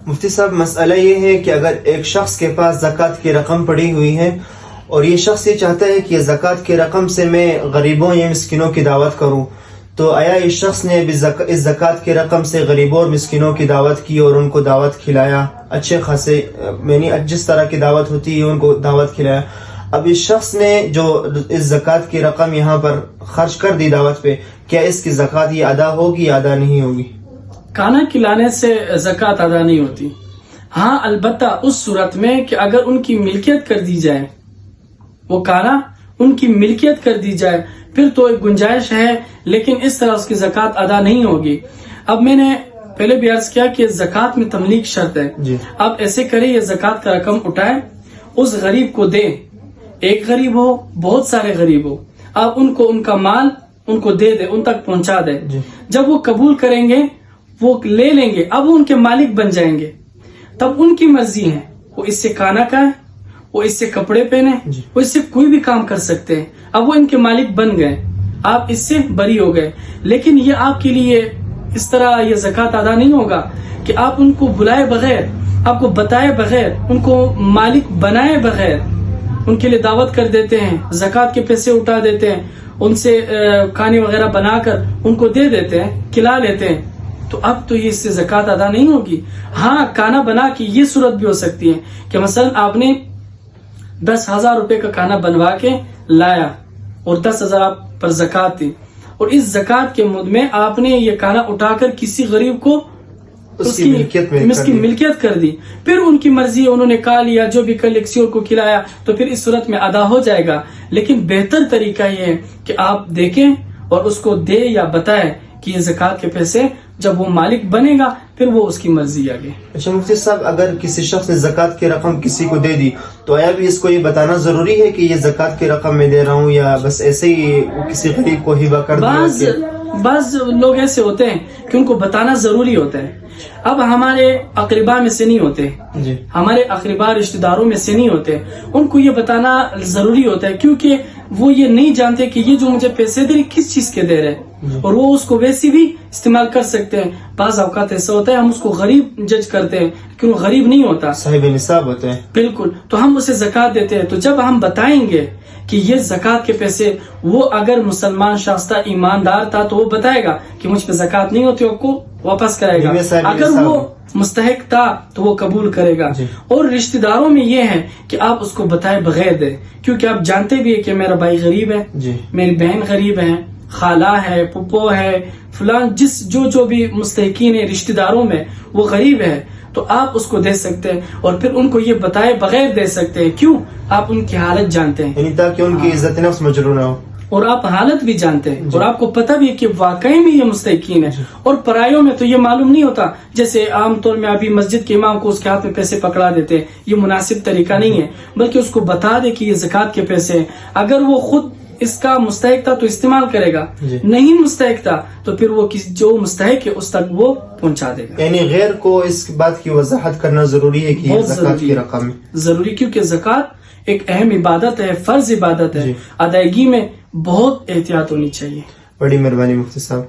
مفتی صاحب مسئلہ یہ ہے کہ اگر ایک شخص کے پاس زکوٰۃ کی رقم پڑی ہوئی ہے اور یہ شخص یہ چاہتا ہے کہ زکوٰۃ کی رقم سے میں غریبوں یا مسکینوں کی دعوت کروں، تو آیا اس شخص نے اس زکوٰۃ کی رقم سے غریبوں اور مسکینوں کی دعوت کی اور ان کو دعوت کھلایا اچھے خاصے، یعنی جس طرح کی دعوت ہوتی ہے ان کو دعوت کھلایا؟ اب اس شخص نے جو اس زکوٰۃ کی رقم یہاں پر خرچ کر دی دعوت پہ، کیا اس کی زکوٰۃ یہ ادا ہوگی یا ادا نہیں ہوگی؟ کھانا کھلانے سے زکوٰۃ ادا نہیں ہوتی، ہاں البتہ اس صورت میں کہ اگر ان کی ملکیت کر دی جائے، وہ کھانا ان کی ملکیت کر دی جائے پھر تو ایک گنجائش ہے، لیکن اس طرح اس کی زکوٰۃ ادا نہیں ہوگی۔ اب میں نے پہلے بھی عرض کیا کہ زکوٰۃ میں تملیک شرط ہے جی۔ اب ایسے کرے، یہ زکوٰۃ کا رقم اٹھائے اس غریب کو دے، ایک غریب ہو بہت سارے غریب ہو، آپ ان کو ان کا مال ان کو دے دے، ان تک پہنچا دے۔ جی۔ جب وہ قبول کریں گے وہ لے لیں گے، اب وہ ان کے مالک بن جائیں گے، تب ان کی مرضی ہے، وہ اس سے کھانا کھائے، وہ اس سے کپڑے پہنے، جی۔ وہ اس سے کوئی بھی کام کر سکتے ہیں، اب وہ ان کے مالک بن گئے، آپ اس سے بری ہو گئے۔ لیکن یہ آپ کے لیے اس طرح یہ زکوٰۃ ادا نہیں ہوگا کہ آپ ان کو بلائے بغیر، آپ کو بتائے بغیر، ان کو مالک بنائے بغیر ان کے لیے دعوت کر دیتے ہیں، زکوٰۃ کے پیسے اٹھا دیتے ہیں، ان سے کھانے وغیرہ بنا کر ان کو دے دیتے ہیں، کھلا لیتے ہیں، تو اب تو یہ اس سے زکوٰۃ ادا نہیں ہوگی۔ ہاں کھانا بنا کے یہ صورت بھی ہو سکتی ہے کہ مثلا آپ نے 10,000 روپے کا کھانا بنوا کے لایا اور 10,000 آپ پر زکوٰۃ دی، اور اس زکوٰۃ کے مد میں آپ نے یہ کھانا اٹھا کر کسی غریب کو اس کی ملکیت کر دی، پھر ان کی مرضی ہے، انہوں نے کھا لیا، جو بھی کل کسی اور کو کھلایا، تو پھر اس صورت میں ادا ہو جائے گا۔ لیکن بہتر طریقہ یہ ہے کہ آپ دیکھیں اور اس کو دے یا بتائیں کہ یہ زکوٰۃ کے پیسے جب وہ مالک بنے گا پھر وہ اس کی مرضی آگے۔ اچھا مفتی صاحب، اگر کسی شخص نے زکوٰۃ کی رقم کسی کو دے دی تو آیا بھی اس کو یہ بتانا ضروری ہے کہ یہ زکوٰۃ کی رقم میں دے رہا ہوں، یا بس ایسے ہی کسی غریب کو ہبہ کر دیا؟ بعض لوگ ایسے ہوتے ہیں کہ ان کو بتانا ضروری ہوتا ہے۔ اب ہمارے اقربا میں سے نہیں ہوتے، جی۔ ہمارے اقربا رشتہ داروں میں سے نہیں ہوتے، ان کو یہ بتانا ضروری ہوتا ہے، کیونکہ وہ یہ نہیں جانتے کہ یہ جو مجھے پیسے دے رہے کس چیز کے دے رہے، اور وہ اس کو ویسی بھی استعمال کر سکتے ہیں۔ بعض اوقات ایسا ہوتا ہے ہم اس کو غریب جج کرتے ہیں لیکن وہ غریب نہیں ہوتا، صاحب نصاب ہوتا ہے۔ بالکل، تو ہم اسے زکوٰۃ دیتے ہیں۔ تو جب ہم بتائیں گے کہ یہ زکوٰۃ کے پیسے، وہ اگر مسلمان شخص تھا، ایماندار تھا، تو وہ بتائے گا کہ مجھ پہ زکوٰۃ نہیں ہوتی، آپ کو واپس کرے گا۔ اگر وہ مستحق تھا تو وہ قبول کرے گا۔ اور رشتہ داروں میں یہ ہے کہ آپ اس کو بتائے بغیر دیں، کیونکہ آپ جانتے بھی ہیں کہ میرا بھائی غریب ہے، میری بہن غریب ہے، خالہ ہے، پھپھو ہے، فلان جو بھی مستحقین ہے رشتہ داروں میں وہ غریب ہے، تو آپ اس کو دے سکتے ہیں، اور پھر ان کو یہ بتائے بغیر دے سکتے ہیں۔ کیوں؟ آپ ان کی حالت جانتے ہیں، یعنی تاکہ ان کی عزت نفس مجروح نہ ہو، اور آپ حالت بھی جانتے ہیں، اور آپ کو پتہ بھی ہے کہ واقعی میں یہ مستحقین ہے۔ اور پرایوں میں تو یہ معلوم نہیں ہوتا، جیسے عام طور میں ابھی مسجد کے امام کو اس کے ہاتھ میں پیسے پکڑا دیتے ہیں، یہ مناسب طریقہ نہیں ہے، بلکہ اس کو بتا دے کہ یہ زکوٰۃ کے پیسے ہیں۔ اگر وہ خود اس کا مستحق تھا تو استعمال کرے گا، نہیں مستحق تھا تو پھر وہ جو مستحق ہے اس تک وہ پہنچا دے گا۔ یعنی غیر کو اس بات کی وضاحت کرنا ضروری ہے کہ زکوٰۃ کی رقم ضروری، کیونکہ زکوٰۃ ایک اہم عبادت ہے، فرض عبادت ہے، ادائیگی میں بہت احتیاط ہونی چاہیے۔ بڑی مہربانی مفتی صاحب۔